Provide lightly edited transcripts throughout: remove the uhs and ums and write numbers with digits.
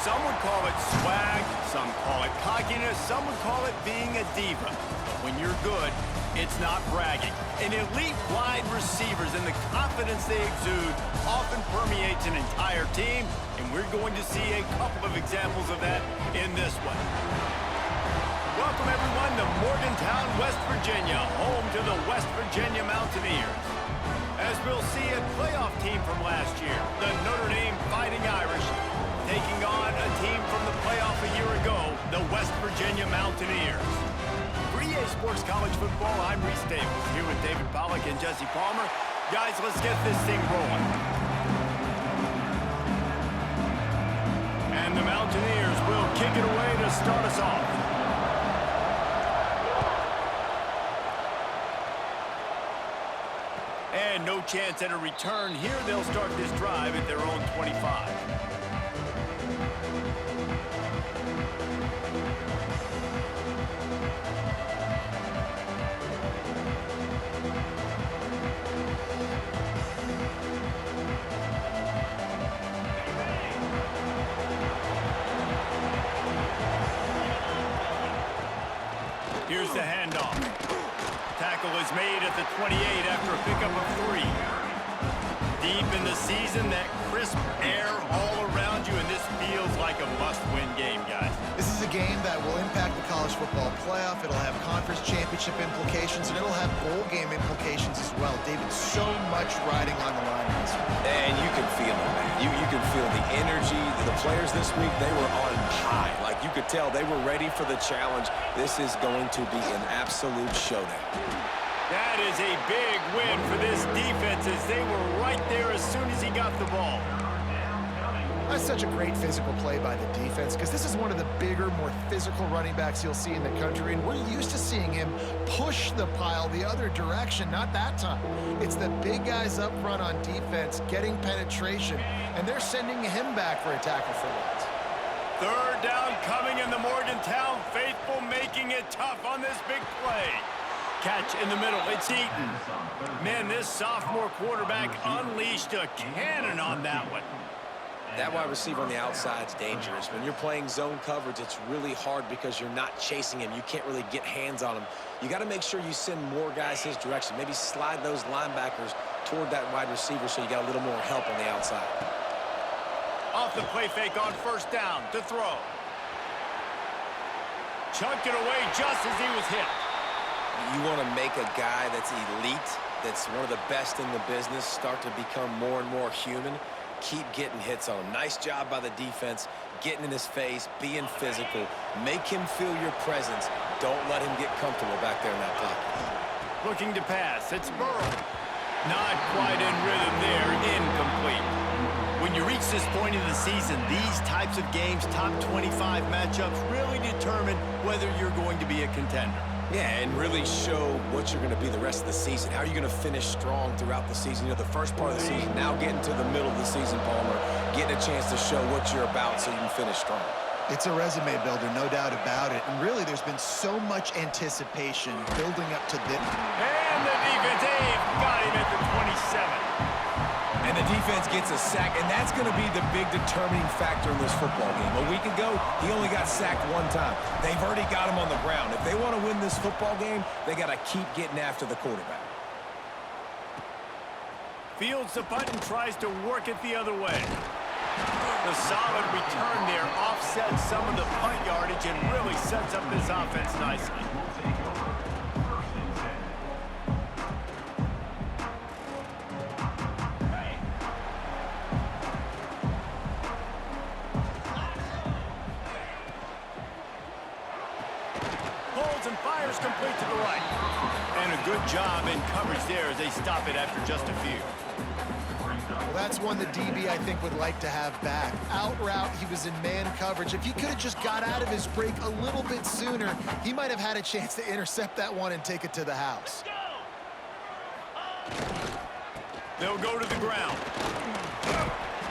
Some would call it swag, some call it cockiness, some would call it being a diva. But when you're good, it's not bragging. And elite wide receivers and the confidence they exude often permeates an entire team, and we're going to see a couple of examples of that in this one. Welcome, everyone, to Morgantown, West Virginia, home to the West Virginia Mountaineers. As we'll see, a playoff team from last year, the Notre Dame Fighting Irish, taking on a team from the playoff a year ago, the West Virginia Mountaineers. For EA Sports College Football, I'm Reese Davis, here with David Pollack and Jesse Palmer. Guys, let's get this thing rolling. And the Mountaineers will kick it away to start us off. And no chance at a return here. They'll start this drive at their own 25. Here's the handoff. Tackle is made at the 28 after a pickup of 3. Deep in the season, that crisp air all around you, and this feels like a must-win game, guys. This is a game that will impact the college football playoff. It'll have conference championship implications, and it'll have bowl game implications as well. David, so much riding on the line in this one. And you can feel it, man. You can feel the energy. The players this week, they were on high. Like, you could tell they were ready for the challenge. This is going to be an absolute showdown. That is a big win for this defense as they were right there as soon as he got the ball. That's such a great physical play by the defense because this is one of the bigger, more physical running backs you'll see in the country, and we're used to seeing him push the pile the other direction. Not that time. It's the big guys up front on defense getting penetration, and they're sending him back for a tackle for once. Third down coming in the Morgantown faithful, making it tough on this big play. Catch in the middle, it's Eaton. Man, this sophomore quarterback unleashed a cannon on that one. That wide receiver on the outside is dangerous. When you're playing zone coverage, it's really hard because you're not chasing him. You can't really get hands on him. You got to make sure you send more guys his direction. Maybe slide those linebackers toward that wide receiver so you got a little more help on the outside. Off the play fake on first down to throw. Chunked it away just as he was hit. You want to make a guy that's elite, that's one of the best in the business, start to become more and more human. Keep getting hits on him. Nice job by the defense, getting in his face, being physical. Make him feel your presence. Don't let him get comfortable back there in that pocket. Looking to pass, it's Burrow. Not quite in rhythm there, incomplete. When you reach this point in the season, these types of games, top 25 matchups, really determine whether you're going to be a contender. Yeah, and really show what you're going to be the rest of the season. How are you going to finish strong throughout the season? You know, the first part of the season, now getting to the middle of the season, Palmer, getting a chance to show what you're about so you can finish strong. It's a resume builder, no doubt about it. And really, there's been so much anticipation building up to this. And the defense, Dave, got him at the 27. And the defense gets a sack, and that's going to be the big determining factor in this football game. A week ago, he only got sacked one time. They've already got him on the ground. If they want to win this football game, they got to keep getting after the quarterback. Fields the punt and tries to work it the other way. The solid return there offsets some of the punt yardage and really sets up this offense nicely. Holds and fires complete to the right. And a good job in coverage there as they stop it after just a few. Well, that's one the DB, I think, would like to have back. Out route, he was in man coverage. If he could have just got out of his break a little bit sooner, he might have had a chance to intercept that one and take it to the house. They'll go to the ground.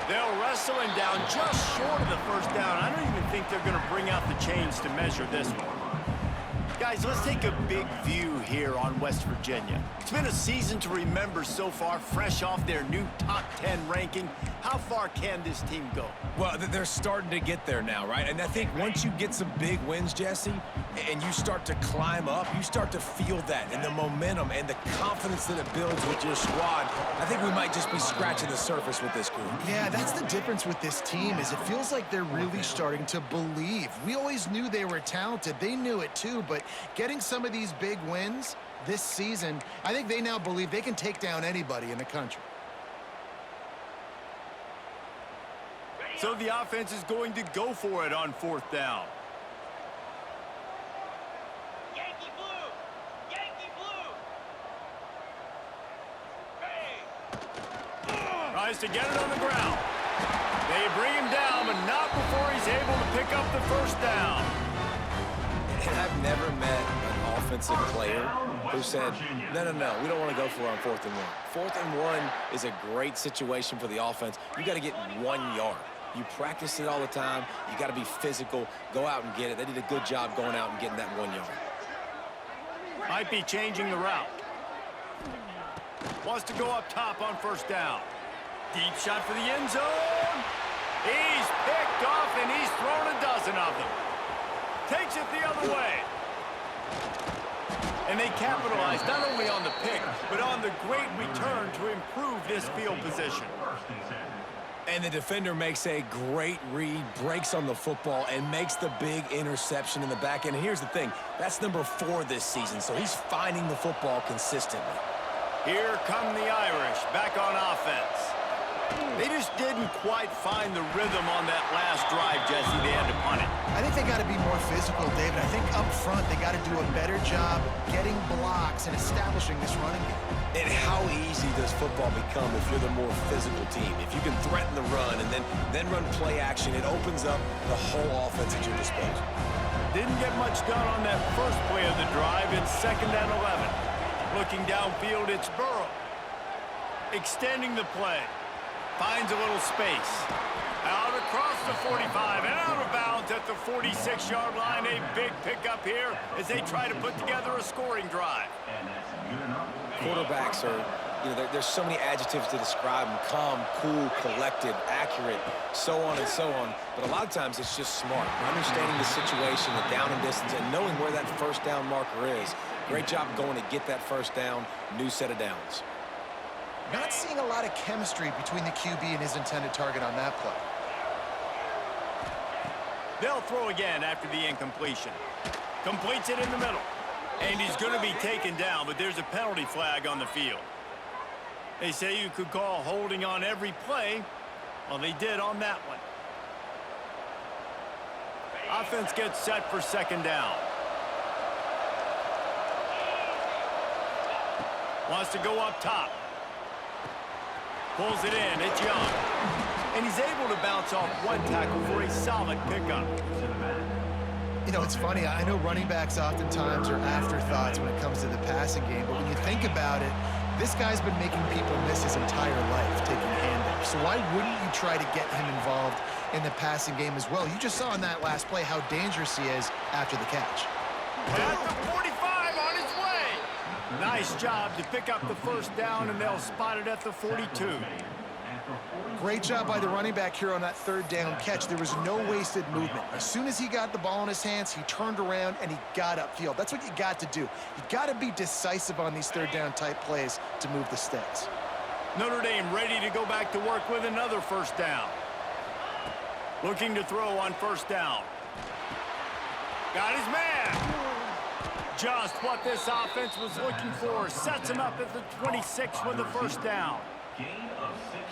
They'll wrestle him down just short of the first down. I don't even think they're going to bring out the chains to measure this one. Guys, let's take a big view here on West Virginia. It's been a season to remember so far, fresh off their new top 10 ranking. How far can this team go? Well, they're starting to get there now, right? And I think once you get some big wins, Jesse, and you start to climb up, you start to feel that and the momentum and the confidence that it builds with your squad. I think we might just be scratching the surface with this group. Yeah, that's the difference with this team is it feels like they're really starting to believe. We always knew they were talented. They knew it too, but getting some of these big wins this season, I think they now believe they can take down anybody in the country. So the offense is going to go for it on 4th down. Yankee blue! Yankee blue! Hey! Tries to get it on the ground. They bring him down, but not before he's able to pick up the 1st down. And I've never met an offensive player who said, no, we don't want to go for it on 4th and 1. 4th and 1 is a great situation for the offense. You got to get 1 yard. You practice it all the time. You got to be physical. Go out and get it. They did a good job going out and getting that 1 yard. Might be changing the route. Wants to go up top on 1st down. Deep shot for the end zone. He's picked off, and he's thrown a dozen of them. Takes it the other way. And they capitalize not only on the pick, but on the great return to improve this field position. And the defender makes a great read, breaks on the football, and makes the big interception in the back end. And here's the thing, that's number 4 this season, so he's finding the football consistently. Here come the Irish, back on offense. They just didn't quite find the rhythm on that last drive, Jesse. They had to punt it. I think they got to be more physical, David. I think up front they got to do a better job getting blocks and establishing this running game. And how easy does football become if you're the more physical team? If you can threaten the run and then run play action, it opens up the whole offense at your disposal. Didn't get much done on that first play of the drive. It's 2nd and 11. Looking downfield, it's Burrow. Extending the play. Finds a little space. Out across the 45 and out of bounds at the 46-yard line. A big pickup here as they try to put together a scoring drive. Quarterbacks are, there's so many adjectives to describe them. Calm, cool, collected, accurate, so on and so on. But a lot of times it's just smart. Understanding the situation, the down and distance, and knowing where that 1st down marker is. Great job going to get that 1st down, new set of downs. Not seeing a lot of chemistry between the QB and his intended target on that play. They'll throw again after the incompletion. Completes it in the middle. And he's going to be taken down, but there's a penalty flag on the field. They say you could call holding on every play. Well, they did on that one. Offense gets set for 2nd down. Wants to go up top. Pulls it in. It's Young. And he's able to bounce off 1 tackle for a solid pickup. You know, it's funny. I know running backs oftentimes are afterthoughts when it comes to the passing game, but when you think about it, this guy's been making people miss his entire life taking handoffs. So why wouldn't you try to get him involved in the passing game as well? You just saw in that last play how dangerous he is after the catch. At the 45 on his way. Nice job to pick up the 1st down, and they'll spot it at the 42. Great job by the running back here on that 3rd down catch. There was no wasted movement. As soon as he got the ball in his hands, he turned around and he got upfield. That's what you got to do. You got to be decisive on these 3rd down type plays to move the sticks. Notre Dame ready to go back to work with another 1st down. Looking to throw on 1st down. Got his man. Just what this offense was looking for. Sets him up at the 26 with the 1st down.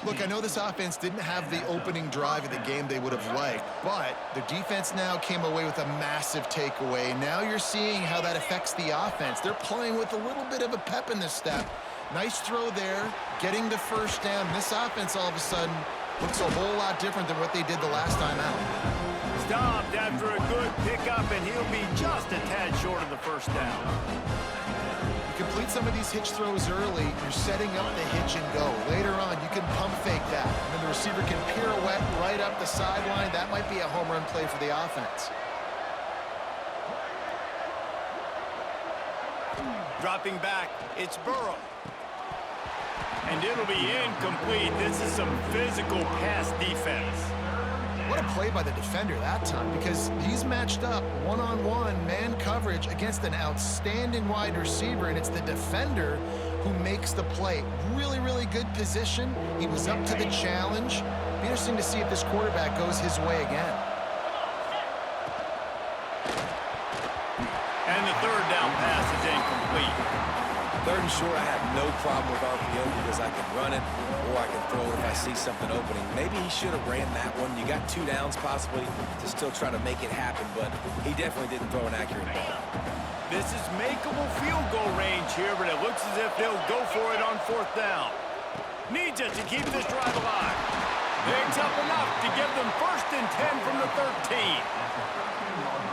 Look, I know this offense didn't have the opening drive of the game they would have liked, but the defense now came away with a massive takeaway. Now you're seeing how that affects the offense. They're playing with a little bit of a pep in this step. Nice throw there, getting the 1st down. This offense all of a sudden looks a whole lot different than what they did the last time out. Stopped after a good pickup, and he'll be just a tad short of the 1st down. You complete some of these hitch throws early, you're setting up the hitch and go. Later on, you can pump fake that, and then the receiver can pirouette right up the sideline. That might be a home run play for the offense. Dropping back, it's Burrow. And it'll be incomplete. This is some physical pass defense. What a play by the defender that time, because he's matched up one-on-one man coverage against an outstanding wide receiver, and it's the defender who makes the play. Really, really good position. He was up to the challenge. Be interesting to see if this quarterback goes his way again. And the third down pass is incomplete. Third and short, I have no problem with RPO because I can run it or I can throw it if I see something opening. Maybe he should have ran that one. You got 2 downs possibly to still try to make it happen, but he definitely didn't throw an accurate ball. This is makeable field goal range here, but it looks as if they'll go for it on 4th down. Needs it to keep this drive alive. Picks up enough to give them 1st and 10 from the 13.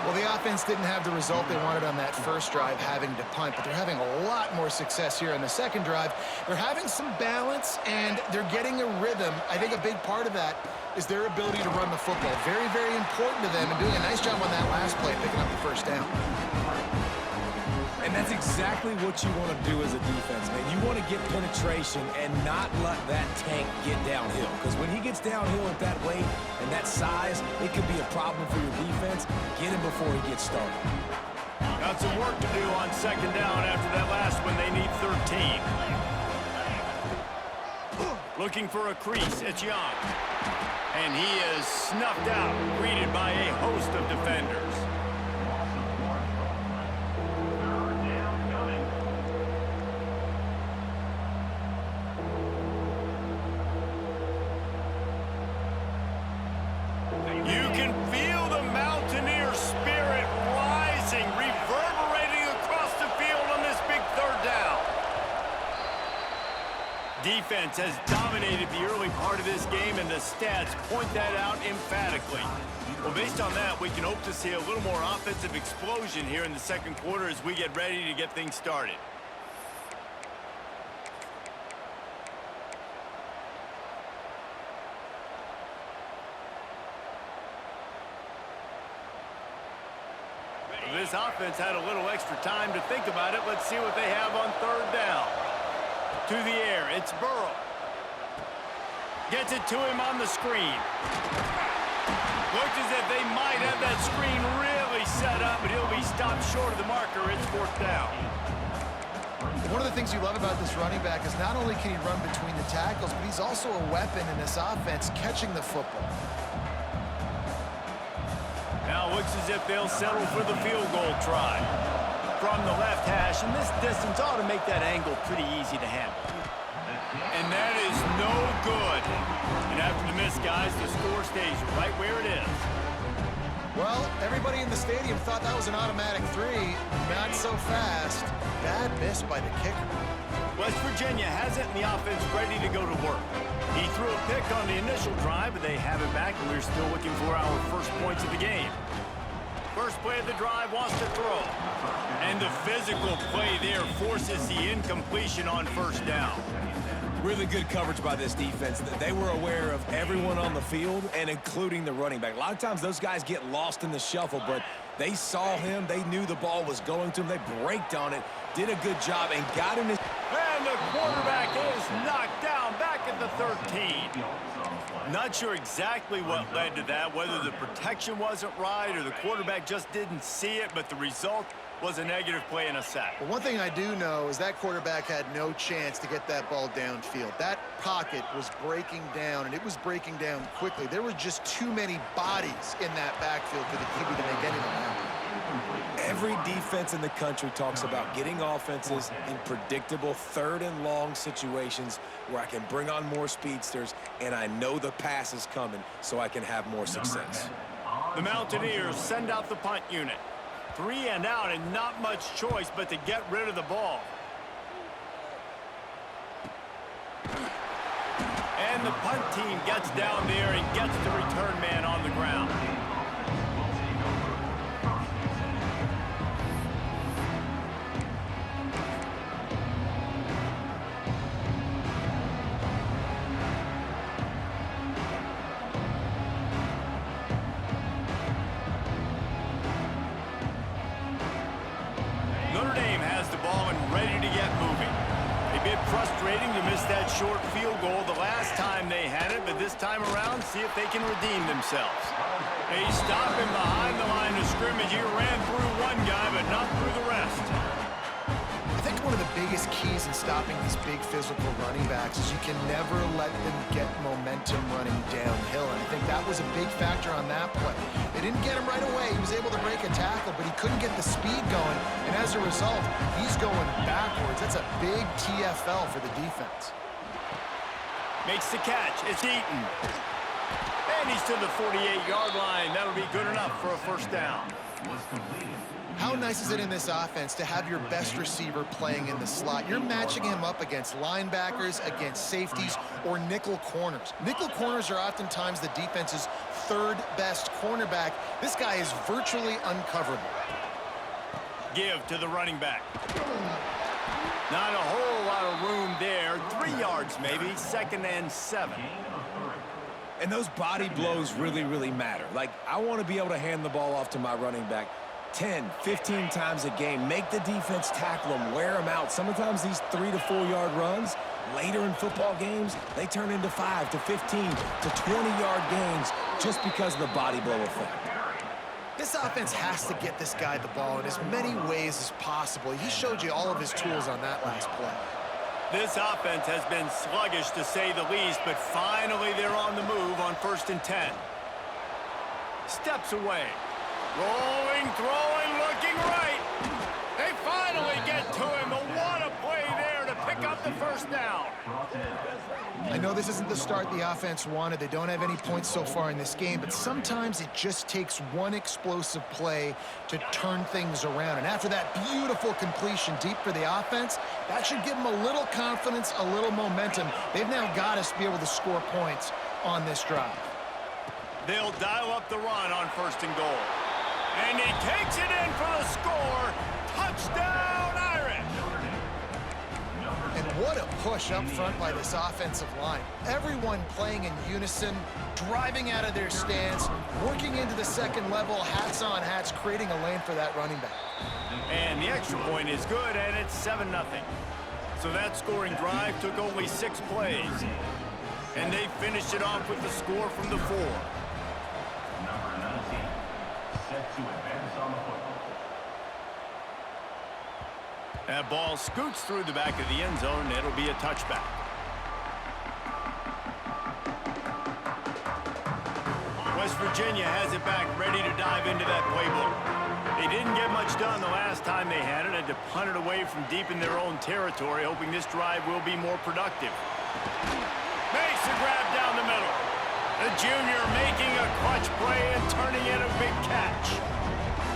Well, the offense didn't have the result they wanted on that first drive, having to punt, but they're having a lot more success here on the second drive. They're having some balance, and they're getting a rhythm. I think a big part of that is their ability to run the football. Very, very important to them, and doing a nice job on that last play, picking up the 1st down. And that's exactly what you want to do as a defense, man. You want to get penetration and not let that tank get downhill. Because when he gets downhill at that weight and that size, it could be a problem for your defense. Get him before he gets started. Got some work to do on 2nd down after that last one. They need 13. Looking for a crease. It's Young. And he is snuffed out, greeted by a host of defenders. You can feel the Mountaineer spirit rising, reverberating across the field on this big 3rd down. Defense has dominated the early part of this game, and the stats point that out emphatically. Well, based on that, we can hope to see a little more offensive explosion here in the 2nd quarter as we get ready to get things started. This offense had a little extra time to think about it. Let's see what they have on 3rd down. To the air, it's Burrow. Gets it to him on the screen. Looks as if they might have that screen really set up, but he'll be stopped short of the marker. It's 4th down. One of the things you love about this running back is not only can he run between the tackles, but he's also a weapon in this offense, catching the football. Now looks as if they'll settle for the field goal try. From the left hash, and this distance ought to make that angle pretty easy to handle. And that is no good. And after the miss, guys, the score stays right where it is. Well, everybody in the stadium thought that was an automatic 3. Not so fast. Bad miss by the kicker. West Virginia has it, and the offense ready to go to work. He threw a pick on the initial drive, but they have it back, and we're still looking for our first points of the game. First play of the drive, wants to throw. And the physical play there forces the incompletion on 1st down. Really good coverage by this defense. They were aware of everyone on the field, and including the running back. A lot of times those guys get lost in the shuffle, but they saw him. They knew the ball was going to him. They braked on it, did a good job, and got him. And the quarterback is knocked down back at the 13. Not sure exactly what led to that, whether the protection wasn't right or the quarterback just didn't see it, but the result was a negative play and a sack. But one thing I do know is that quarterback had no chance to get that ball downfield. That pocket was breaking down, and it was breaking down quickly. There were just too many bodies in that backfield for the QB to make anything happen. Every defense in the country talks about getting offenses in predictable 3rd and long situations where I can bring on more speedsters and I know the pass is coming so I can have more success. The Mountaineers send out the punt unit. 3 and out, and not much choice but to get rid of the ball. And the punt team gets down there and gets the return man on the ground. Notre Dame has the ball frustrating to miss that short field goal the last time they had it, but this time around, see if they can redeem themselves. They stop him behind the line of scrimmage. He ran through one guy, but not through the rest. I think one of the biggest keys in stopping these big physical running backs is you can never let them get momentum running downhill. And I think that was a big factor on that play. They didn't get him right away. He was able to break a tackle, but he couldn't get the speed going. And as a result, he's going backwards. That's a big TFL for the defense. Makes the catch. It's Eaton. And he's to the 48-yard line. That'll be good enough for a first down. How nice is it in this offense to have your best receiver playing in the slot? You're matching him up against linebackers, against safeties, or nickel corners. Nickel corners are oftentimes the defense's third best cornerback. This guy is virtually uncoverable. Give to the running back. Not a whole lot of room there. 3 yards maybe, 2nd and 7. And those body blows really, really matter. Like, I want to be able to hand the ball off to my running back 10, 15 times a game. Make the defense tackle them, wear them out. Sometimes these 3 to 4 yard runs, later in football games, they turn into 5 to 15 to 20-yard gains just because of the body blow effect. This offense has to get this guy the ball in as many ways as possible. He showed you all of his tools on that last play. This offense has been sluggish to say the least, but finally they're on the move on 1st and 10. Steps away. Rolling, throwing, looking right. They finally get to him. What a play there to pick up the first down. I know this isn't the start the offense wanted. They don't have any points so far in this game, but sometimes it just takes one explosive play to turn things around. And after that beautiful completion deep for the offense, that should give them a little confidence, a little momentum. They've now got us to be able to score points on this drive. They'll dial up the run on 1st and goal. And he takes it in for the score. Touchdown, Irish! And what a push up front by this offensive line. Everyone playing in unison, driving out of their stance, working into the second level, hats on hats, creating a lane for that running back. And the extra point is good, and it's 7-0. So that scoring drive took only 6 plays. And they finished it off with the score from the 4. That ball scoots through the back of the end zone, and it'll be a touchback. West Virginia has it back, ready to dive into that playbook. They didn't get much done the last time they had it, had to punt it away from deep in their own territory, hoping this drive will be more productive. Makes the grab down the middle. The junior making a clutch play and turning in a big catch.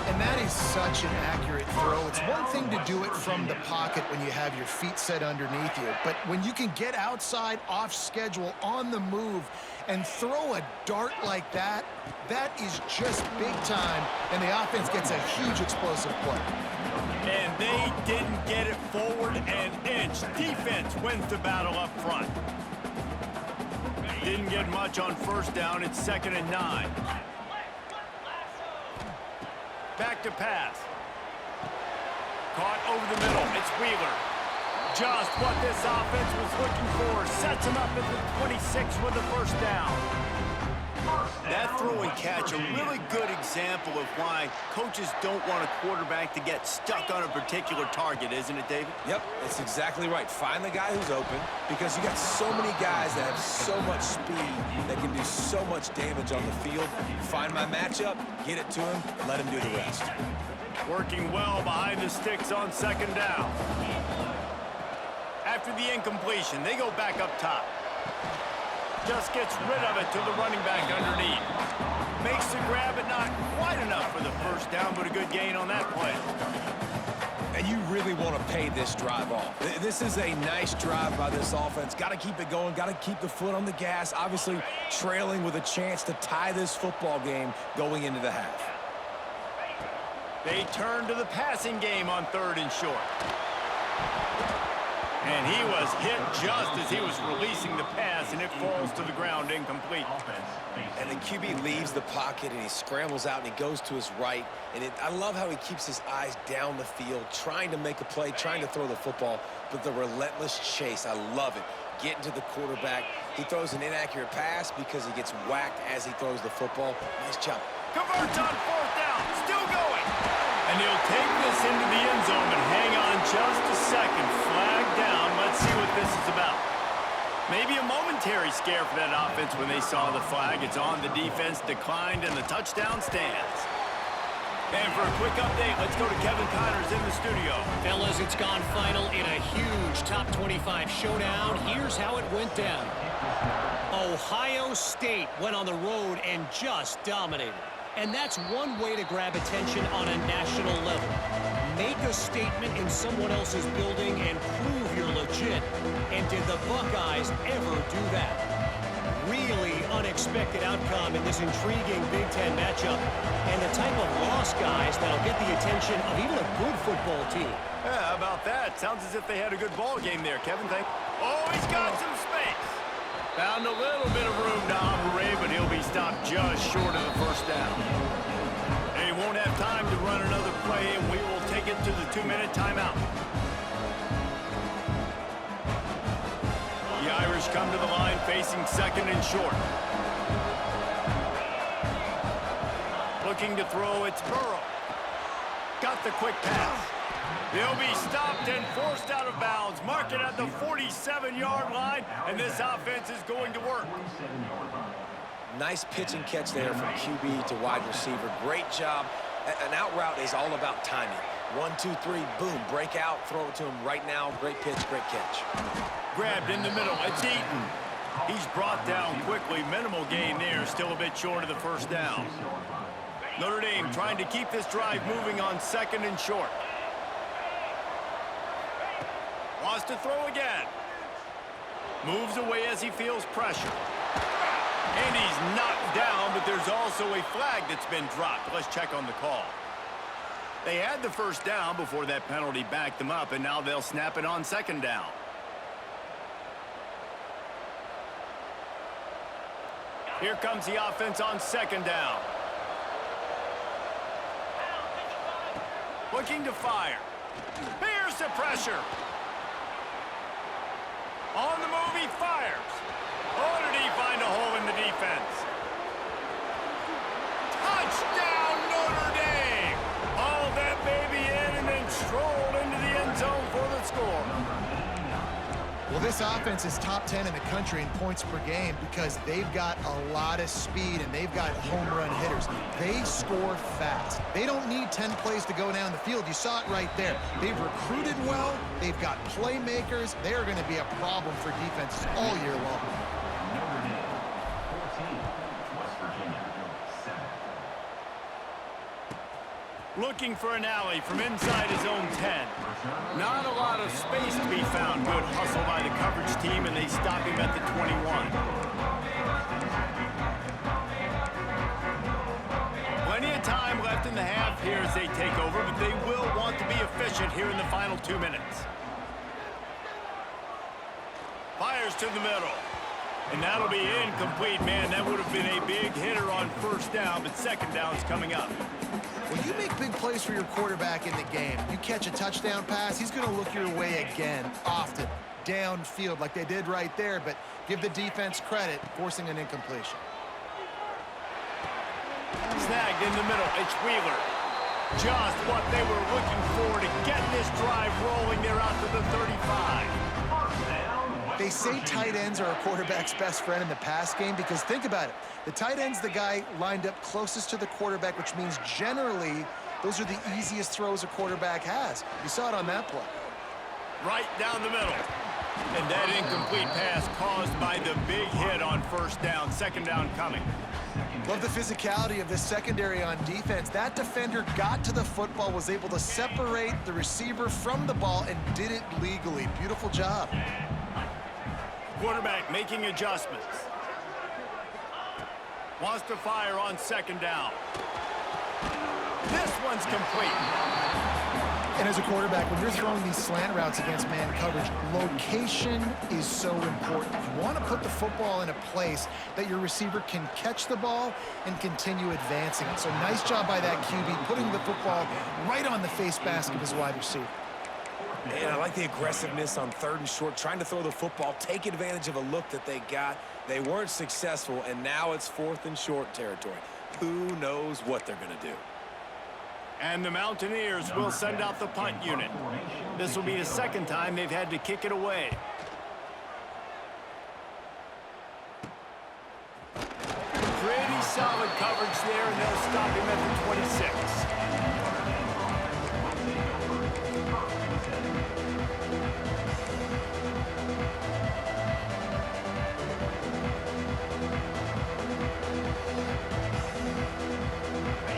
And that is such an accurate throw. It's one thing to do it from the pocket when you have your feet set underneath you, but when you can get outside, off schedule, on the move, and throw a dart like that, that is just big time, and the offense gets a huge explosive play. And they didn't get it forward an inch. Defense wins the battle up front. Didn't get much on 1st down. It's 2nd and 9. Back to pass. Caught over the middle. It's Wheeler. Just what this offense was looking for. Sets him up at the 26 with the first down. That throw and catch, a really good example of why coaches don't want a quarterback to get stuck on a particular target, isn't it, David? Yep, that's exactly right. Find the guy who's open, because you got so many guys that have so much speed that can do so much damage on the field. Find my matchup, get it to him, let him do the rest. Working well behind the sticks on 2nd down. After the incompletion, they go back up top. Just gets rid of it to the running back underneath. Makes the grab, but not quite enough for the first down, but a good gain on that play. And you really want to pay this drive off. This is a nice drive by this offense. Got to keep it going. Got to keep the foot on the gas. Obviously, trailing with a chance to tie this football game going into the half. They turn to the passing game on 3rd and short. And he was hit just as he was releasing the pass, and it falls to the ground incomplete. And the QB leaves the pocket, and he scrambles out, and he goes to his right. And I love how he keeps his eyes down the field, trying to make a play, trying to throw the football, but the relentless chase, I love it. Getting to the quarterback. He throws an inaccurate pass because he gets whacked as he throws the football. Nice job. Converts on 4th down, still going. And he'll take this into the end zone, but hang on just a second. Flag down. Let's see what this is about. Maybe a momentary scare for that offense when they saw the flag. It's on, the defense declined, and the touchdown stands. And for a quick update, let's go to Kevin Connors in the studio. Fellas, it's gone final in a huge top 25 showdown. Here's how it went down. Ohio State went on the road and just dominated. And that's one way to grab attention on a national level. Make a statement in someone else's building and prove you're legit. And did the Buckeyes ever do that? Really unexpected outcome in this intriguing Big Ten matchup, and the type of loss, guys, that'll get the attention of even a good football team. Yeah, how about that? Sounds as if they had a good ball game there, Kevin. Oh, he's got some space. Found a little bit of room to operate, but he'll be stopped just short of the first down. They won't have time to run another play, and we will take it to the 2-minute timeout. The Irish come to the line facing 2nd and short. Looking to throw, it's Burrow. Got the quick pass. They'll be stopped and forced out of bounds. Mark it at the 47-yard line, and this offense is going to work. Nice pitch and catch there from QB to wide receiver. Great job. An out route is all about timing. 1, 2, 3, boom, break out, throw it to him right now. Great pitch, great catch. Grabbed in the middle, it's Eaton. He's brought down quickly. Minimal gain there, still a bit short of the first down. Notre Dame trying to keep this drive moving on 2nd and short. Wants to throw again. Moves away as he feels pressure. And he's knocked down, but there's also a flag that's been dropped. Let's check on the call. They had the first down before that penalty backed them up, and now they'll snap it on 2nd down. Here comes the offense on 2nd down. Looking to fire. Here's the pressure. On the move, he fires. Oh, did he find a hole in the defense? Touchdown, Notre Dame! Hauled that baby in and then strolled into the end zone for the score. Well, this offense is top 10 in the country in points per game because they've got a lot of speed and they've got home run hitters. They score fast. They don't need 10 plays to go down the field. You saw it right there. They've recruited well. They've got playmakers. They are going to be a problem for defenses all year long. Looking for an alley from inside his own 10. Not a lot of space to be found. Good hustle by the coverage team, and they stop him at the 21. Plenty of time left in the half here as they take over, but they will want to be efficient here in the final 2 minutes. Fires to the middle. And that'll be incomplete, man. That would have been a big hitter on first down, but 2nd down's coming up. When you make big plays for your quarterback in the game, you catch a touchdown pass, he's going to look your way again, often, downfield like they did right there, but give the defense credit, forcing an incompletion. Snagged in the middle, it's Wheeler. Just what they were looking for to get this drive rolling. They're out to the 35. They say tight ends are a quarterback's best friend in the pass game because think about it. The tight end's the guy lined up closest to the quarterback, which means generally those are the easiest throws a quarterback has. You saw it on that play. Right down the middle. And that incomplete pass caused by the big hit on first down. 2nd down coming. Love the physicality of this secondary on defense. That defender got to the football, was able to separate the receiver from the ball, and did it legally. Beautiful job. Quarterback making adjustments. Wants to fire on 2nd down. This one's complete. And as a quarterback, when you're throwing these slant routes against man coverage, location is so important. You want to put the football in a place that your receiver can catch the ball and continue advancing it. So nice job by that QB, putting the football right on the face mask of his wide receiver. And I like the aggressiveness on 3rd and short, trying to throw the football, take advantage of a look that they got. They weren't successful, and now it's 4th and short territory. Who knows what they're going to do? And the Mountaineers will send out the punt unit. This will be the 2nd time they've had to kick it away. Pretty solid coverage there, and they'll stop him at the 26.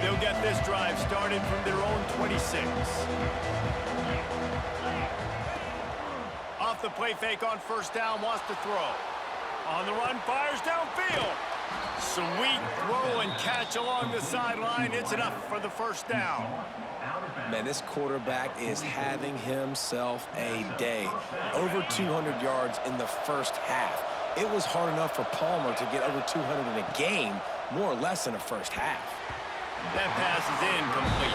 They'll get this drive started from their own 26. Off the play fake on 1st down, wants to throw. On the run, fires downfield. Sweet throw and catch along the sideline. It's enough for the 1st down. Man, this quarterback is having himself a day. Over 200 yards in the 1st half. It was hard enough for Palmer to get over 200 in a game, more or less in the 1st half. That pass is incomplete.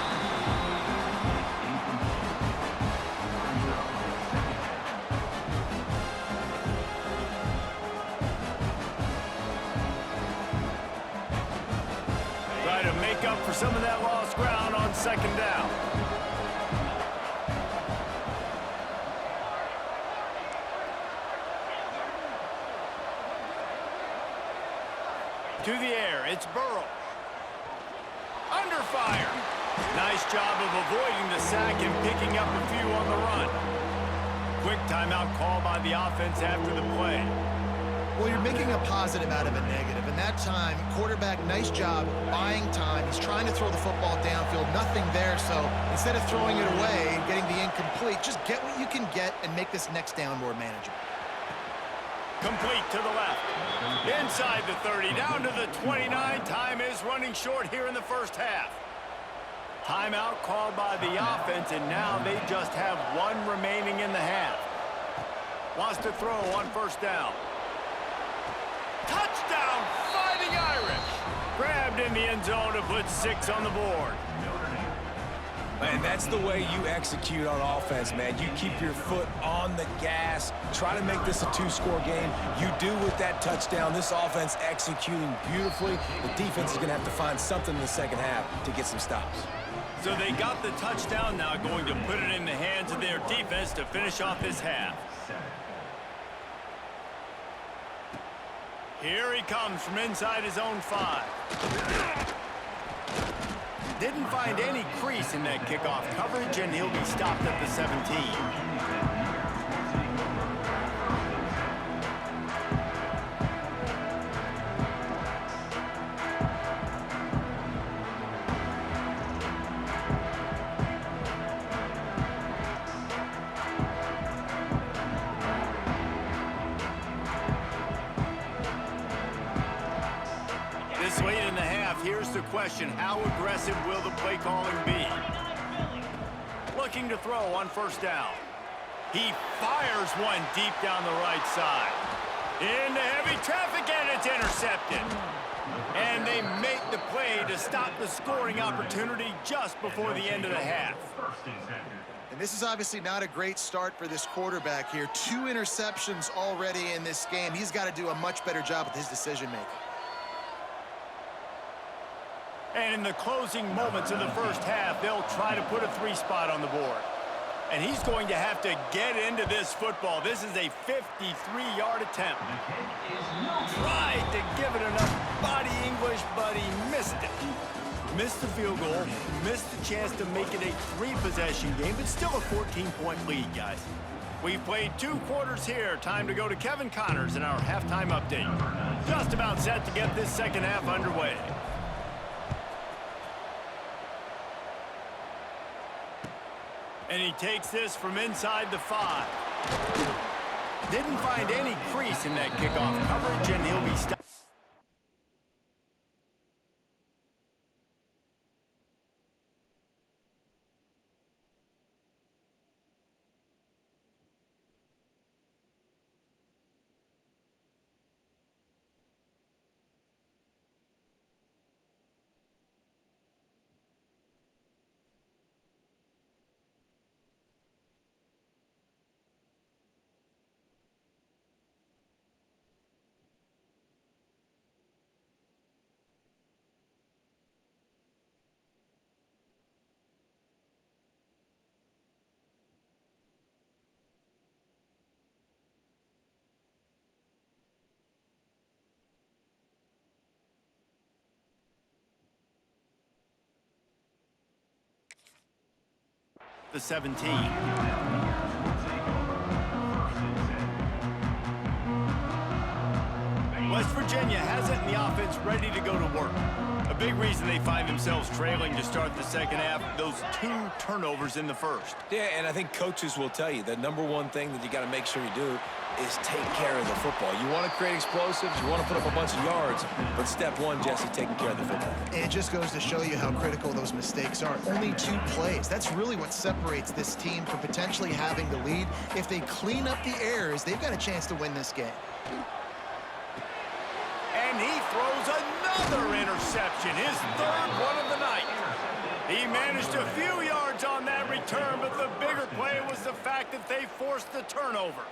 Try to make up for some of that lost ground on 2nd down. To the air, it's Burrow. Under fire. Nice job of avoiding the sack and picking up a few on the run. Quick timeout call by the offense after the play. Well, you're making a positive out of a negative. And that time, quarterback, nice job buying time. He's trying to throw the football downfield. Nothing there. So instead of throwing it away and getting the incomplete, just get what you can get and make this next down more manageable. Complete to the left. Inside the 30, down to the 29. Time is running short here in the 1st half. Timeout called by the offense, and now they just have 1 remaining in the half. Wants to throw on 1st down. Touchdown, Fighting Irish. Grabbed in the end zone to put 6 on the board. And that's the way you execute on offense, man. You keep your foot on the gas. Try to make this a 2-score game. You do with that touchdown. This offense executing beautifully. The defense is going to have to find something in the 2nd half to get some stops. So they got the touchdown, now going to put it in the hands of their defense to finish off this half. Here he comes from inside his own 5. Didn't find any crease in that kickoff coverage, and he'll be stopped at the 17. This late in the half, here's the question: how aggressive will the play calling be? Looking to throw on 1st down. He fires one deep down the right side. Into heavy traffic, and it's intercepted. And they make the play to stop the scoring opportunity just before the end of the half. And this is obviously not a great start for this quarterback here. 2 interceptions already in this game. He's got to do a much better job with his decision-making. And in the closing moments of the 1st half, they'll try to put a 3 spot on the board. And he's going to have to get into this football. This is a 53-yard attempt. Tried to give it enough body English, but he missed it. Missed the field goal, missed the chance to make it a 3-possession game, but still a 14-point lead, guys. We've played 2 quarters here. Time to go to Kevin Connors in our halftime update. Just about set to get this 2nd half underway. And he takes this from inside the 5. Didn't find any crease in that kickoff coverage, and he'll be stopped. the 17. West Virginia has it in the offense ready to go to work. A big reason they find themselves trailing to start the second half, those 2 turnovers in the first. Yeah, and I think coaches will tell you the number one thing that you got to make sure you do is take care of the football. You want to create explosives, you want to put up a bunch of yards, but step one, Jesse, taking care of the football. It just goes to show you how critical those mistakes are. Only 2 plays. That's really what separates this team from potentially having the lead. If they clean up the errors, they've got a chance to win this game. And he throws another interception, his 3rd one of the night. He managed a few yards on that return, but the bigger play was the fact that they forced the turnover.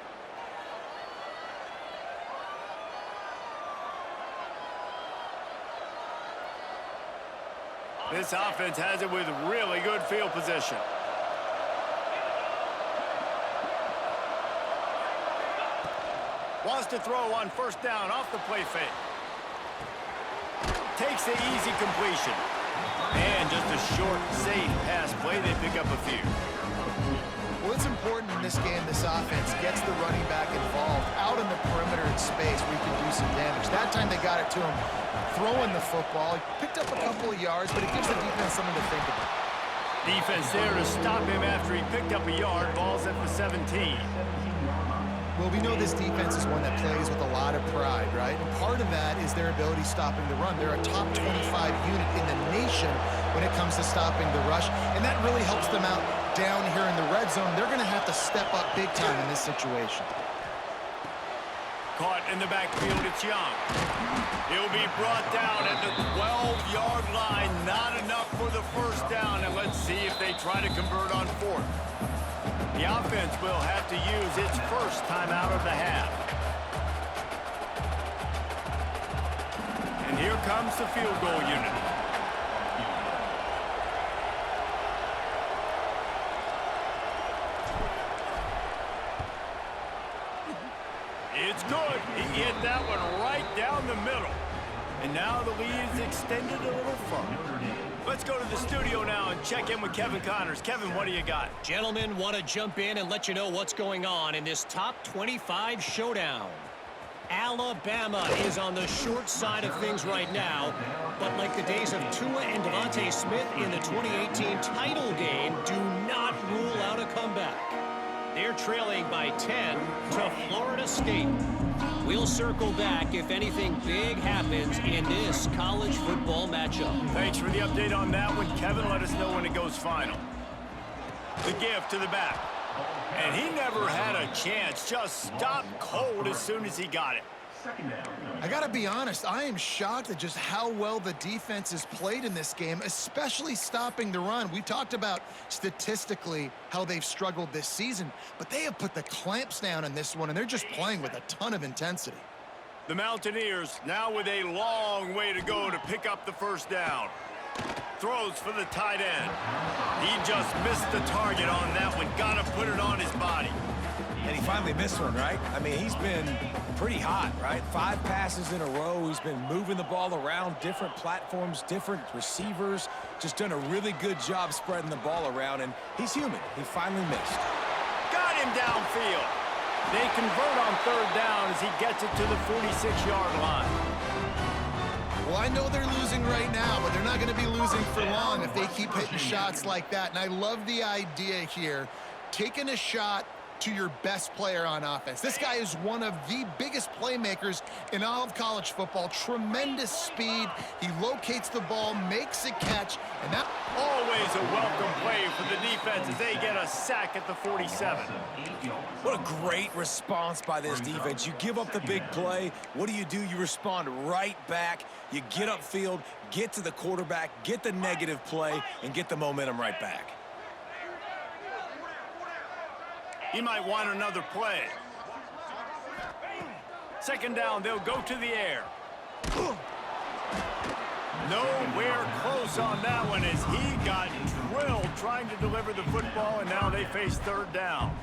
This offense has it with really good field position. Wants to throw on first down off the play fake. Takes the easy completion. And just a short, safe pass play. They pick up a few. Well, it's important in this game this offense gets the running back involved out in the perimeter in space where he can do some damage. That time they got it to him throwing the football. He picked up a couple of yards, but it gives the defense something to think about. Defense there to stop him after he picked up a yard. Ball's at the 17. Well, we know this defense is one that plays with a lot of pride, right? And part of that is their ability stopping the run. They're a top 25 unit in the nation when it comes to stopping the rush, and that really helps them out down here in the red zone. They're going to have to step up big time in this situation. Caught in the backfield, it's Young. He'll be brought down at the 12-yard line. Not enough for the first down, and let's see if they try to convert on 4th. The offense will have to use its first timeout of the half. And here comes the field goal unit. It's good. He hit that one right down the middle. And now the lead is extended a little further. Let's go to the studio now and check in with Kevin Connors. Kevin, what do you got? Gentlemen, want to jump in and let you know what's going on in this top 25 showdown. Alabama is on the short side of things right now, but like the days of Tua and Devontae Smith in the 2018 title game, do not rule out a comeback. They're trailing by 10 to Florida State. We'll circle back if anything big happens in this college football matchup. Thanks for the update on that one, Kevin. Let us know when it goes final. The give to the back. And he never had a chance. Just stopped cold as soon as he got it. I got to be honest, I am shocked at just how well the defense has played in this game, especially stopping the run. We talked about statistically how they've struggled this season, but they have put the clamps down in this one, and they're just playing with a ton of intensity. The Mountaineers now with a long way to go to pick up the first down. Throws for the tight end. He just missed the target on that one. Got to put it on his body. And he finally missed one, right? I mean, he's been pretty hot, right? 5 passes in a row. He's been moving the ball around different platforms, different receivers. Just done a really good job spreading the ball around, and he's human. He finally missed. Got him downfield. They convert on 3rd down as he gets it to the 46-yard line. Well, I know they're losing right now, but they're not going to be losing for long if they keep hitting shots like that. And I love the idea here, taking a shot to your best player on offense. This guy is one of the biggest playmakers in all of college football. Tremendous speed. He locates the ball, makes a catch, and that... Always a welcome play for the defense as they get a sack at the 47. What a great response by this defense. You give up the big play. What do? You respond right back. You get upfield, get to the quarterback, get the negative play, and get the momentum right back. He might want another play. 2nd down, they'll go to the air. Nowhere close on that one as he got drilled trying to deliver the football, and now they face 3rd down.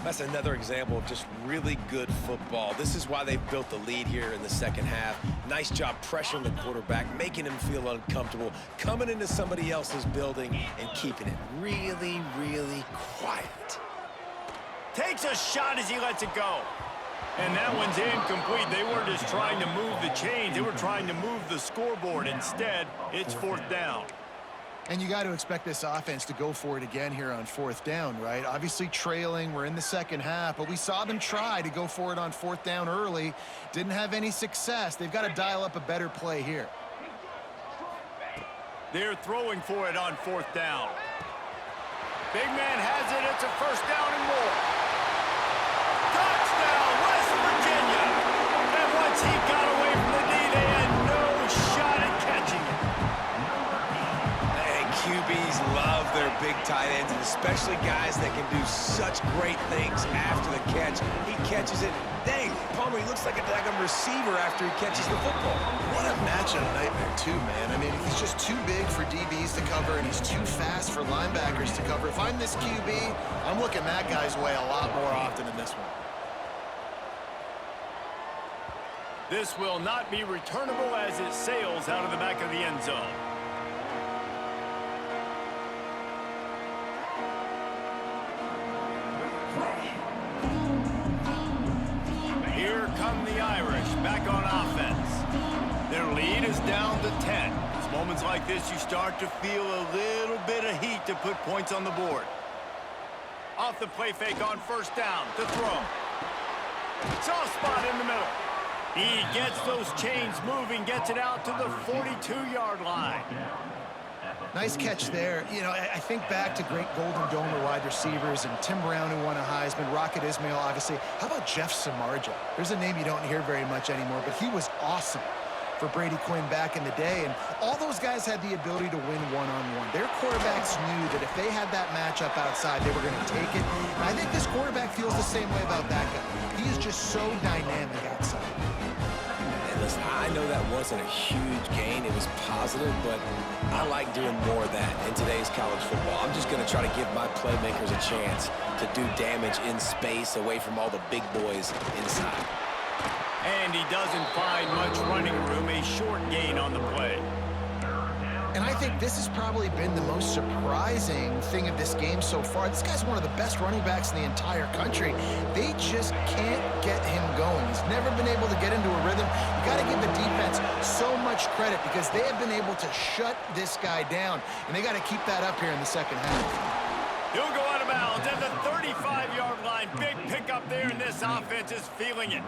That's another example of just really good football. This is why they've built the lead here in the second half. Nice job pressuring the quarterback, making him feel uncomfortable, coming into somebody else's building and keeping it really, really quiet. Takes a shot as he lets it go. And that one's incomplete. They weren't just trying to move the chains. They were trying to move the scoreboard. Instead, it's 4th down. And you got to expect this offense to go for it again here on 4th down, right? Obviously trailing, we're in the second half, but we saw them try to go for it on 4th down early. Didn't have any success. They've got to dial up a better play here. They're throwing for it on 4th down. Big man has it. It's a 1st down and more. Touchdown, West Virginia. And once he got away from the knee, they had no shot at catching it. And QBs love their big tight ends, and especially guys that can do such great things after the catch. He catches it. Dang, Palmer, he looks like a daggum receiver after he catches the football. What a matchup nightmare, too, man. I mean, he's just too big for DBs to cover, and he's too fast for linebackers to cover. If I'm this QB, I'm looking that guy's way a lot more often than this one. This will not be returnable as it sails out of the back of the end zone. Here come the Irish back on offense. Their lead is down to 10. It's moments like this you start to feel a little bit of heat to put points on the board. Off the play fake on 1st down to throw. Soft spot in the middle. He gets those chains moving, gets it out to the 42-yard line. Nice catch there. You know, I think back to great Golden Domer wide receivers and Tim Brown, who won a Heisman, Rocket Ismail, obviously. How about Jeff Samardzija? There's a name you don't hear very much anymore, but he was awesome for Brady Quinn back in the day, and all those guys had the ability to win one-on-one. Their quarterbacks knew that if they had that matchup outside, they were going to take it. And I think this quarterback feels the same way about that guy. He is just so dynamic outside. And listen, I know that wasn't a huge gain. It was positive, but I like doing more of that in today's college football. I'm just going to try to give my playmakers a chance to do damage in space away from all the big boys inside. And he doesn't find much running room, a short gain on the play. And I think this has probably been the most surprising thing of this game so far. This guy's one of the best running backs in the entire country. They just can't get him going. He's never been able to get into a rhythm. You got to give the defense so much credit because they have been able to shut this guy down, and they got to keep that up here in the second half. He'll go out of bounds at the 35-yard line. Big pickup there, and this offense is feeling it.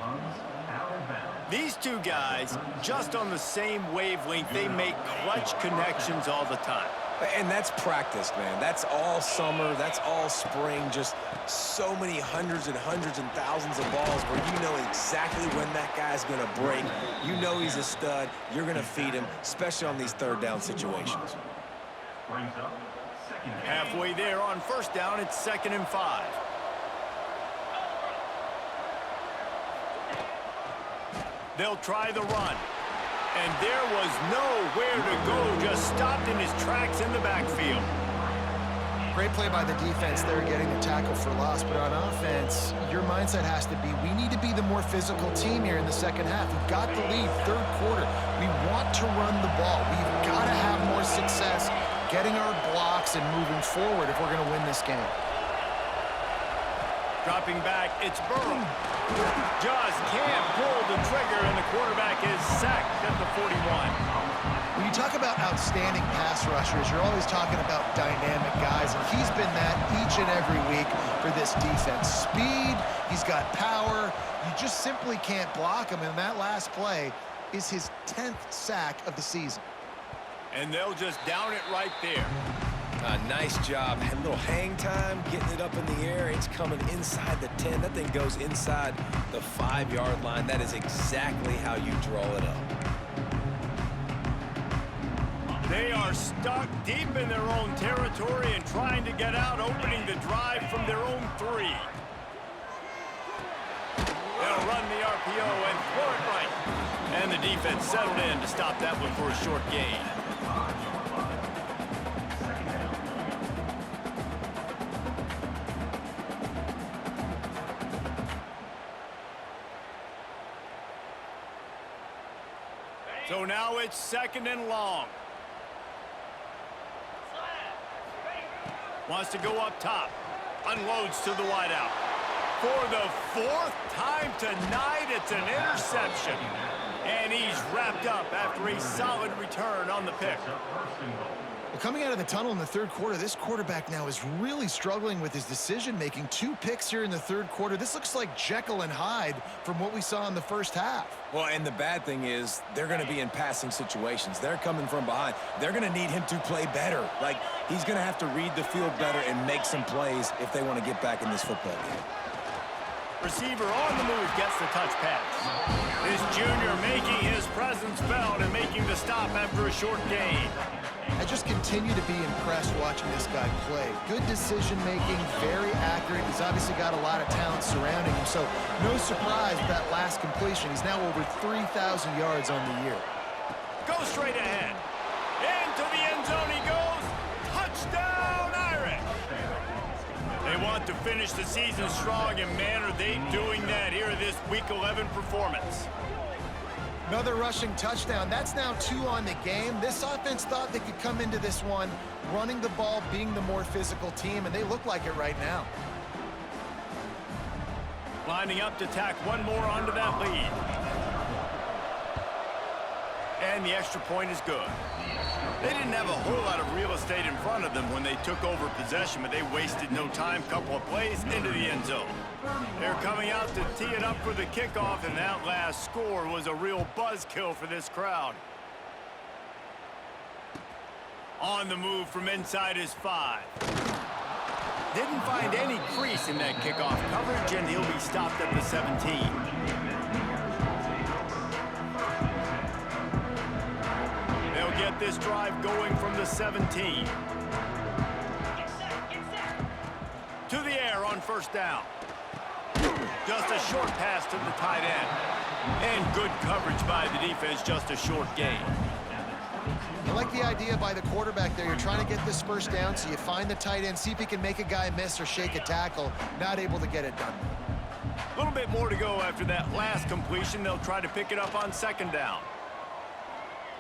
These two guys, just on the same wavelength, they make clutch connections all the time. And that's practice, man. That's all summer. That's all spring. Just so many hundreds and thousands of balls where you know exactly when that guy's going to break. You know he's a stud. You're going to feed him, especially on these 3rd down situations. Halfway there on 1st down, it's 2nd and 5. They'll try the run. And there was nowhere to go, just stopped in his tracks in the backfield. Great play by the defense there, getting the tackle for loss. But on offense, your mindset has to be, we need to be the more physical team here in the second half. We've got the lead, 3rd quarter. We want to run the ball. We've got to have more success getting our blocks and moving forward if we're going to win this game. Dropping back, it's Burrow. Just can't pull the trigger, and the quarterback is sacked at the 41. When you talk about outstanding pass rushers, you're always talking about dynamic guys, and he's been that each and every week for this defense. Speed, he's got power. You just simply can't block him, and that last play is his 10th sack of the season. And they'll just down it right there. Nice job. A little hang time, getting it up in the air. It's coming inside the 10. That thing goes inside the 5-yard line. That is exactly how you draw it up. They are stuck deep in their own territory and trying to get out, opening the drive from their own 3. They'll run the RPO and throw it right. And the defense settled in to stop that one for a short gain. So now it's 2nd and long. Wants to go up top. Unloads to the wideout. For the 4th time tonight, it's an interception. And he's wrapped up after a solid return on the pick. Well, coming out of the tunnel in the 3rd quarter, this quarterback now is really struggling with his decision-making. 2 picks here in the 3rd quarter. This looks like Jekyll and Hyde from what we saw in the 1st half. Well, and the bad thing is they're going to be in passing situations. They're coming from behind. They're going to need him to play better. Like, he's going to have to read the field better and make some plays if they want to get back in this football game. Receiver on the move gets the touch pass. This junior making his presence felt and making the stop after a short gain. I just continue to be impressed watching this guy play. Good decision-making, very accurate. He's obviously got a lot of talent surrounding him, so no surprise with that last completion. He's now over 3,000 yards on the year. Go straight ahead. Into the end zone he goes. Touchdown, Irish! They want to finish the season strong, and man, are they doing that here in this Week 11 performance. Another rushing touchdown. That's now 2 on the game. This offense thought they could come into this one running the ball, being the more physical team, and they look like it right now. Lining up to tack one more onto that lead. And the extra point is good. They didn't have a whole lot of real estate in front of them when they took over possession, but they wasted no time. Couple of plays into the end zone. They're coming out to tee it up for the kickoff, and that last score was a real buzzkill for this crowd. On the move from inside his 5. Didn't find any crease in that kickoff coverage, and he'll be stopped at the 17. They'll get this drive going from the 17. To the air on 1st down. Just a short pass to the tight end. And good coverage by the defense, just a short gain. I like the idea by the quarterback there. You're trying to get this 1st down, so you find the tight end, see if he can make a guy miss or shake a tackle. Not able to get it done. A little bit more to go after that last completion. They'll try to pick it up on 2nd down.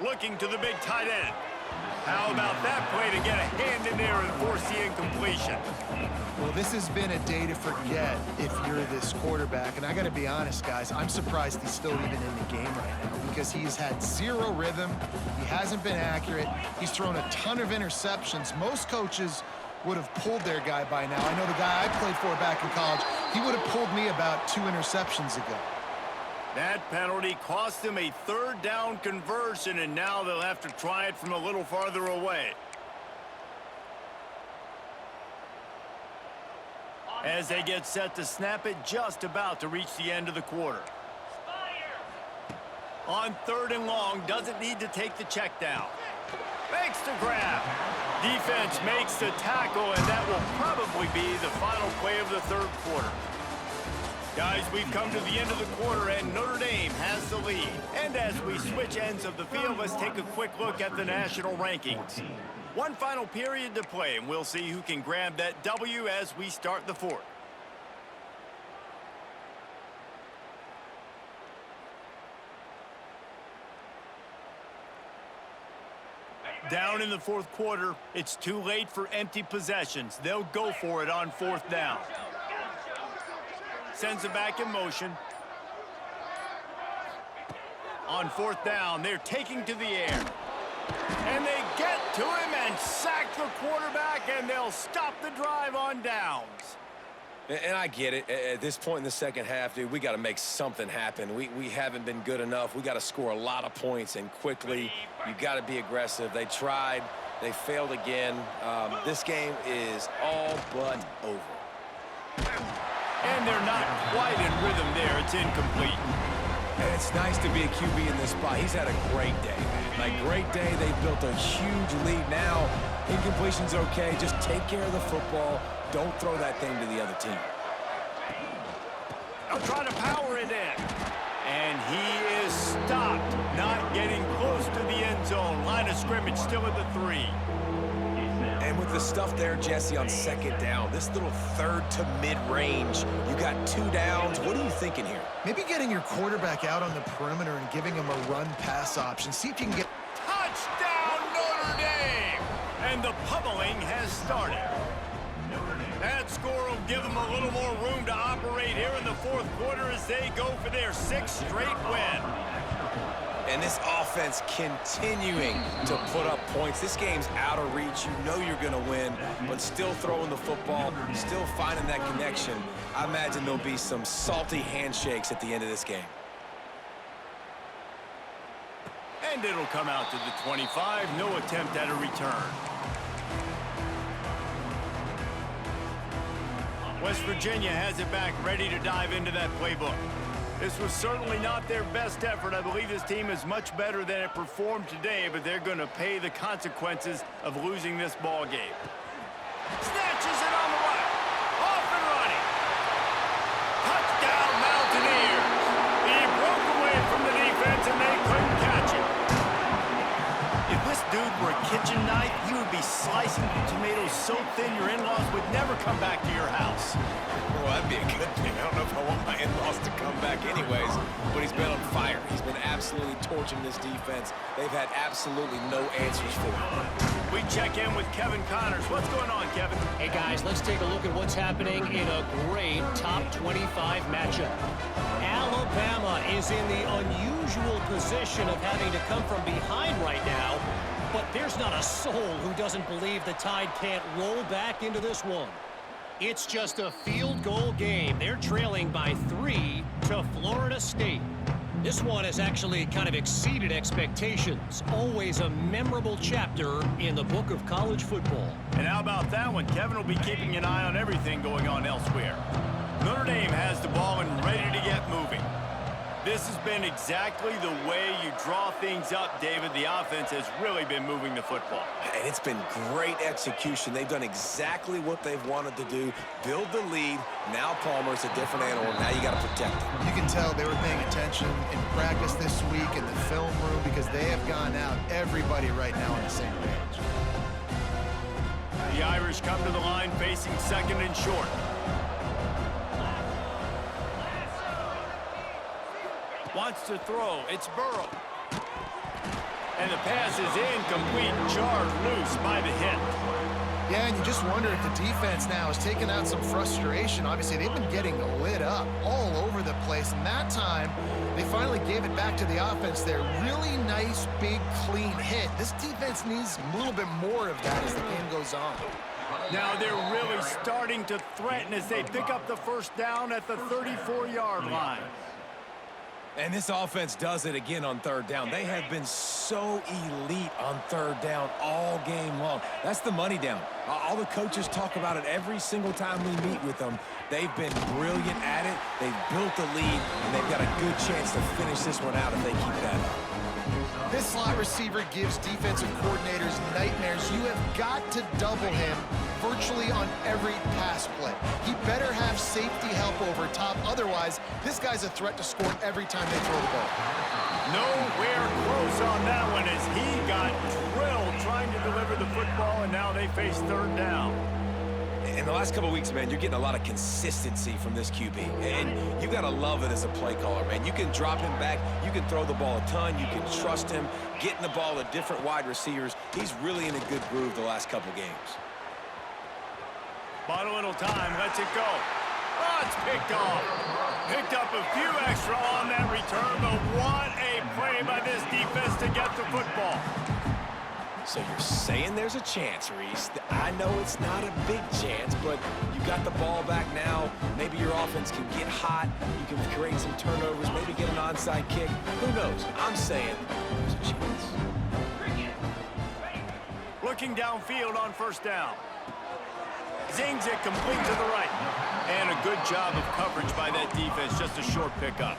Looking to the big tight end. How about that play to get a hand in there and force the incompletion? Well, this has been a day to forget if you're this quarterback. And I got to be honest, guys, I'm surprised he's still even in the game right now because he's had 0 rhythm. He hasn't been accurate. He's thrown a ton of interceptions. Most coaches would have pulled their guy by now. I know the guy I played for back in college, he would have pulled me about 2 interceptions ago. That penalty cost them a 3rd down conversion, and now they'll have to try it from a little farther away. As they get set to snap it, just about to reach the end of the quarter. On 3rd and long, doesn't need to take the check down. Makes the grab. Defense makes the tackle, and that will probably be the final play of the 3rd quarter. Guys, we've come to the end of the quarter, and Notre Dame has the lead. And as we switch ends of the field, let's take a quick look at the national rankings. One final period to play, and we'll see who can grab that W as we start the 4th. Down in the 4th quarter, it's too late for empty possessions. They'll go for it on 4th down. Sends it back in motion. On 4th down, they're taking to the air. And they get to him and sack the quarterback, and they'll stop the drive on downs. And I get it. At this point in the 2nd half, dude, we got to make something happen. We haven't been good enough. We got to score a lot of points, and quickly. You got to be aggressive. They tried. They failed again. This game is all but over. And they're not quite in rhythm there. It's incomplete. And it's nice to be a QB in this spot. He's had a great day, man. Like, great day. They've built a huge lead now. Incompletion's okay. Just take care of the football. Don't throw that thing to the other team. They'll try to power it in. And he is stopped. Not getting close to the end zone. Line of scrimmage still at the 3. And with the stuff there, Jesse, on second down, this little third to mid-range, you got 2 downs. What are you thinking here? Maybe getting your quarterback out on the perimeter and giving him a run-pass option. See if you can get... Touchdown, Notre Dame! And the pummeling has started. That score will give them a little more room to operate here in the fourth quarter as they go for their 6th straight win. And this offense continuing to put up points. This game's out of reach. You know you're going to win, but still throwing the football, still finding that connection. I imagine there'll be some salty handshakes at the end of this game. And it'll come out to the 25. No attempt at a return. West Virginia has it back, ready to dive into that playbook. This was certainly not their best effort. I believe this team is much better than it performed today, but they're going to pay the consequences of losing this ball game. Snatches it on the right. Off and running. Touchdown, Mountaineers. He broke away from the defense, and they couldn't catch him. If this dude were a kitchen knife, he would be slicing tomatoes so thin your in-laws would never come back to your house. Well, that'd be a good thing. I don't know if I want my in-laws to come back anyways, but he's been on fire. He's been absolutely torching this defense. They've had absolutely no answers for him. We check in with Kevin Connors. What's going on, Kevin? Hey, guys, let's take a look at what's happening in a great top 25 matchup. Alabama is in the unusual position of having to come from behind right now, but there's not a soul who doesn't believe the Tide can't roll back into this one. It's just a field goal game. They're trailing by 3 to Florida State. This one has actually kind of exceeded expectations. Always a memorable chapter in the book of college football. And how about that one? Kevin will be keeping an eye on everything going on elsewhere. Notre Dame has the ball and ready to get moving. This has been exactly the way you draw things up, David. The offense has really been moving the football. And it's been great execution. They've done exactly what they've wanted to do. Build the lead. Now Palmer's a different animal. Now you got to protect him. You can tell they were paying attention in practice this week in the film room because they have gone out, everybody right now on the same page. The Irish come to the line facing second and short. Wants to throw. It's Burrow. And the pass is incomplete. Jarred loose by the hit. Yeah, and you just wonder if the defense now is taking out some frustration. Obviously, they've been getting lit up all over the place. And that time, they finally gave it back to the offense there. Really nice, big, clean hit. This defense needs a little bit more of that as the game goes on. Now they're really starting to threaten as they pick up the first down at the 34-yard line. And this offense does it again on third down. They have been so elite on third down all game long. That's the money down. All the coaches talk about it every single time we meet with them. They've been brilliant at it. They've built the lead, and they've got a good chance to finish this one out if they keep that up. This slot receiver gives defensive coordinators nightmares. You have got to double him virtually on every pass play. He better have safety help over top. Otherwise, this guy's a threat to score every time they throw the ball. Nowhere close on that one as he got drilled trying to deliver the football, and now they face third down. In the last couple of weeks, man, you're getting a lot of consistency from this QB. And you got to love it as a play caller, man. You can drop him back. You can throw the ball a ton. You can trust him. Getting the ball to different wide receivers. He's really in a good groove the last couple games. Bought a little time. Lets it go. Oh, it's picked off. Picked up a few extra on that return, but what a play by this defense to get the football. So you're saying there's a chance, Reese. I know it's not a big chance, but you got the ball back now. Maybe your offense can get hot. You can create some turnovers, maybe get an onside kick. Who knows? I'm saying there's a chance. Looking downfield on first down. Zings it complete to the right. And a good job of coverage by that defense. Just a short pickup.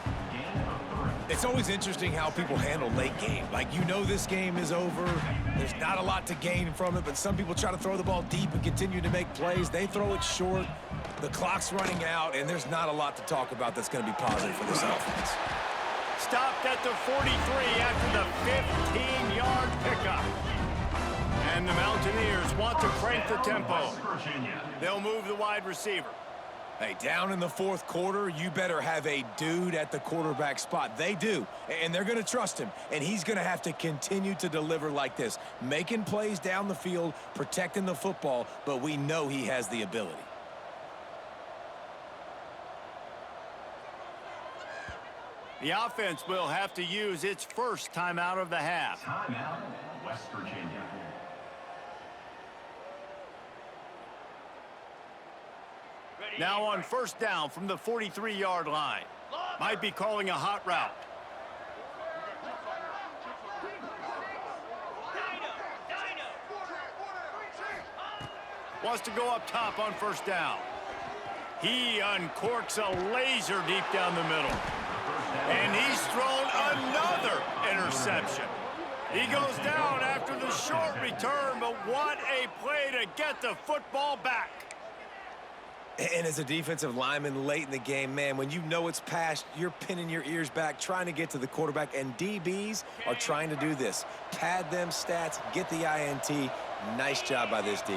It's always interesting how people handle late game. Like, you know this game is over. There's not a lot to gain from it, but some people try to throw the ball deep and continue to make plays. They throw it short. The clock's running out, and there's not a lot to talk about that's going to be positive for this offense. Stopped at the 43 after the 15-yard pickup. And the Mountaineers want to crank the tempo. They'll move the wide receiver. Hey, down in the fourth quarter, you better have a dude at the quarterback spot. They do, and they're going to trust him, and he's going to have to continue to deliver like this, making plays down the field, protecting the football, but we know he has the ability. The offense will have to use its first timeout of the half. Timeout, West Virginia. Now on first down from the 43-yard line. Might be calling a hot route. Wants to go up top on first down. He uncorks a laser deep down the middle. And he's thrown another interception. He goes down after the short return, but what a play to get the football back. And as a defensive lineman late in the game, man, when you know it's past, you're pinning your ears back, trying to get to the quarterback, and DBs are trying to do this. Pad them stats, get the INT. Nice job by this D.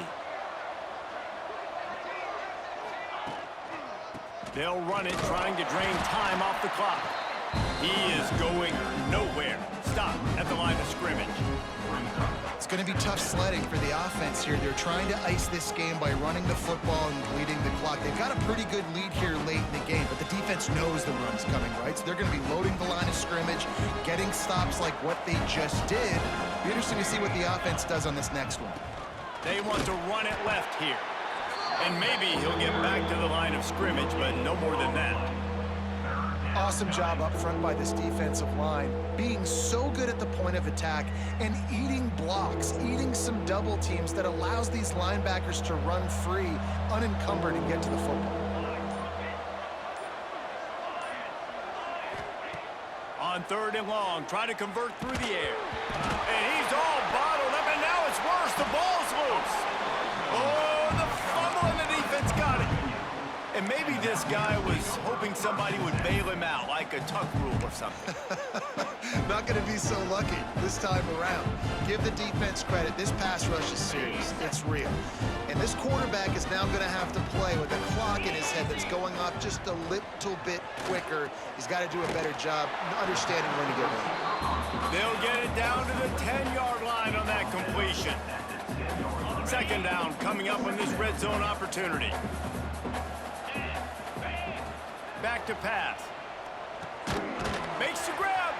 They'll run it, trying to drain time off the clock. He is going nowhere. Stop at the line of scrimmage. It's going to be tough sledding for the offense here. They're trying to ice this game by running the football and bleeding the clock. They've got a pretty good lead here late in the game, but the defense knows the run's coming, right? So they're going to be loading the line of scrimmage, getting stops like what they just did. Be interesting to see what the offense does on this next one. They want to run it left here. And maybe he'll get back to the line of scrimmage, but no more than that. Awesome job up front by this defensive line, being so good at the point of attack and eating blocks, eating some double teams that allows these linebackers to run free, unencumbered, and get to the football. On third and long, try to convert through the air. And he's all bottled up, and now it's worse. The ball's loose. Oh, the fumble, and the defense got it. And maybe this guy was hoping somebody would bail him out, like a tuck rule or something. Not going to be so lucky this time around. Give the defense credit. This pass rush is serious. It's real. And this quarterback is now going to have to play with a clock in his head that's going off just a little bit quicker. He's got to do a better job understanding when to get ready. They'll get it down to the 10-yard line on that completion. Second down coming up on this red zone opportunity. Back to pass. Makes the grab.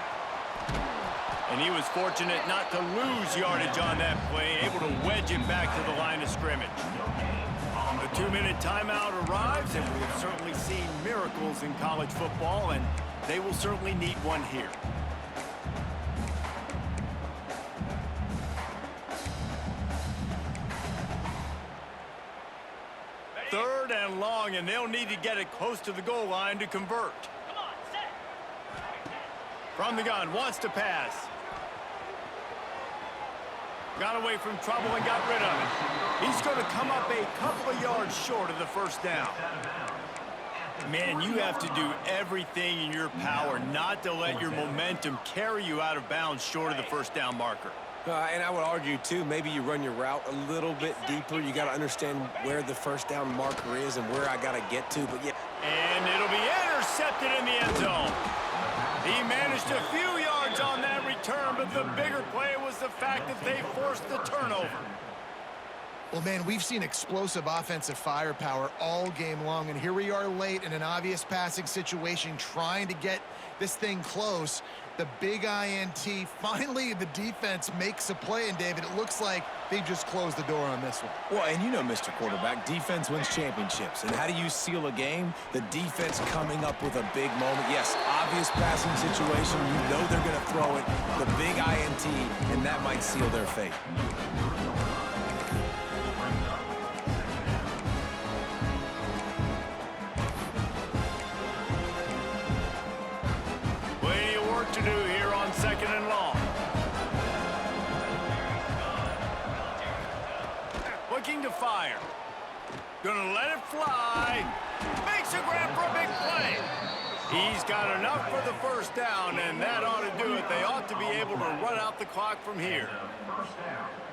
And he was fortunate not to lose yardage on that play, able to wedge it back to the line of scrimmage. The 2-minute timeout arrives, and we have certainly seen miracles in college football, and they will certainly need one here. Third and long, and they'll need to get it close to the goal line to convert. Come on, set. From the gun, wants to pass. Got away from trouble and got rid of it. He's going to come up a couple of yards short of the first down. Man, you have to do everything in your power not to let your momentum carry you out of bounds short of the first down marker. And I would argue, too, maybe you run your route a little bit deeper. You got to understand where the first down marker is and where I got to get to. But yeah. And it'll be intercepted in the end zone. He managed a few yards on that return, but the bigger play was the fact that they forced the turnover. Well, man, we've seen explosive offensive firepower all game long, and here we are late in an obvious passing situation trying to get this thing close. The big INT, finally the defense makes a play, and David, it looks like they just closed the door on this one. Well, and you know, Mr. Quarterback, defense wins championships. And how do you seal a game? The defense coming up with a big moment. Yes, obvious passing situation. You know they're going to throw it. The big INT, and that might seal their fate. To do here on second and long. Looking to fire. Gonna let it fly. Makes a grab for a big play. He's got enough for the first down, and that ought to do it. They ought to be able to run out the clock from here.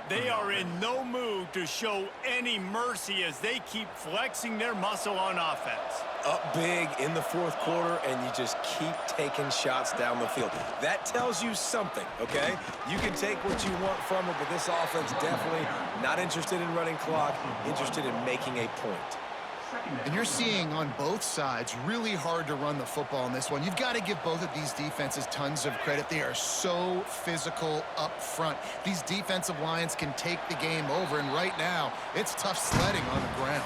They are in no mood to show any mercy as they keep flexing their muscle on offense. Up big in the fourth quarter, and you just keep taking shots down the field. That tells you something, okay? You can take what you want from it, but this offense definitely not interested in running clock, interested in making a point. And you're seeing on both sides really hard to run the football in this one. You've got to give both of these defenses tons of credit. They are so physical up front. These defensive lines can take the game over, and right now, it's tough sledding on the ground.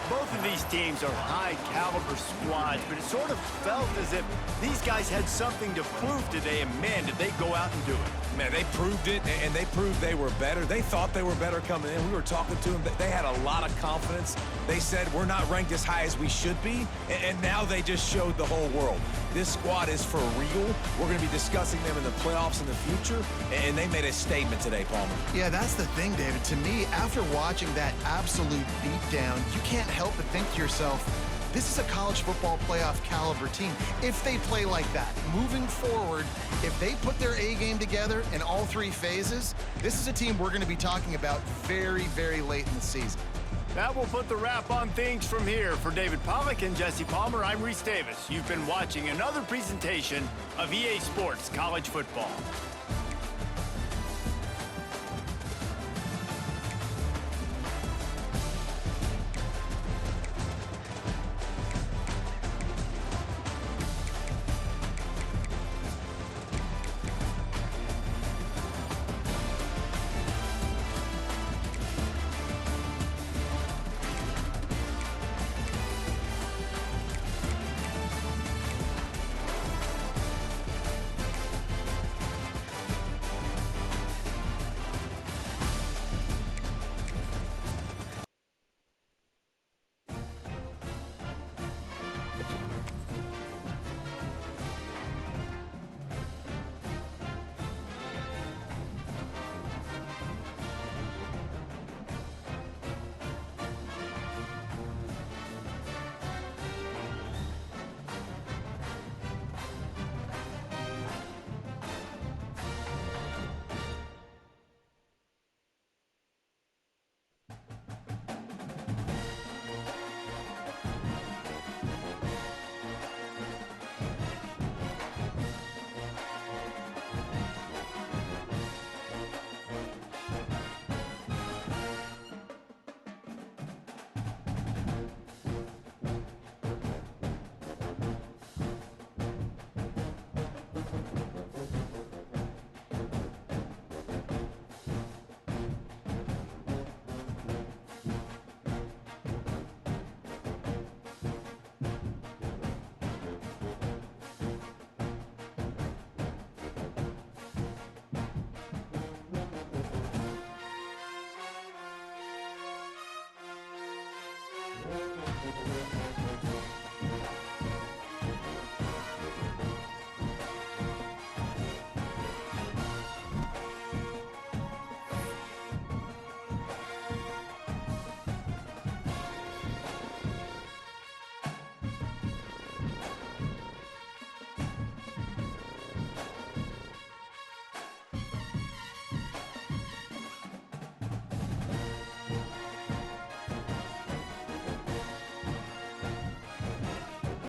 Both of these teams are high-caliber squads, but it sort of felt as if these guys had something to prove today, and man, did they go out and do it. Man, they proved it, and they proved they were better. They thought they were better coming in. We were talking to them. They had a lot of confidence. They said, we're not ranked as high as we should be, and now they just showed the whole world. This squad is for real. We're going to be discussing them in the playoffs in the future, and they made a statement today, Palmer. Yeah, that's the thing, David. To me, after watching that absolute beatdown, you can't help but think to yourself, this is a college football playoff caliber team. If they play like that, moving forward, if they put their A game together in all three phases, this is a team we're going to be talking about very, very late in the season. That will put the wrap on things from here. For David Pollack and Jesse Palmer, I'm Reese Davis. You've been watching another presentation of EA Sports College Football.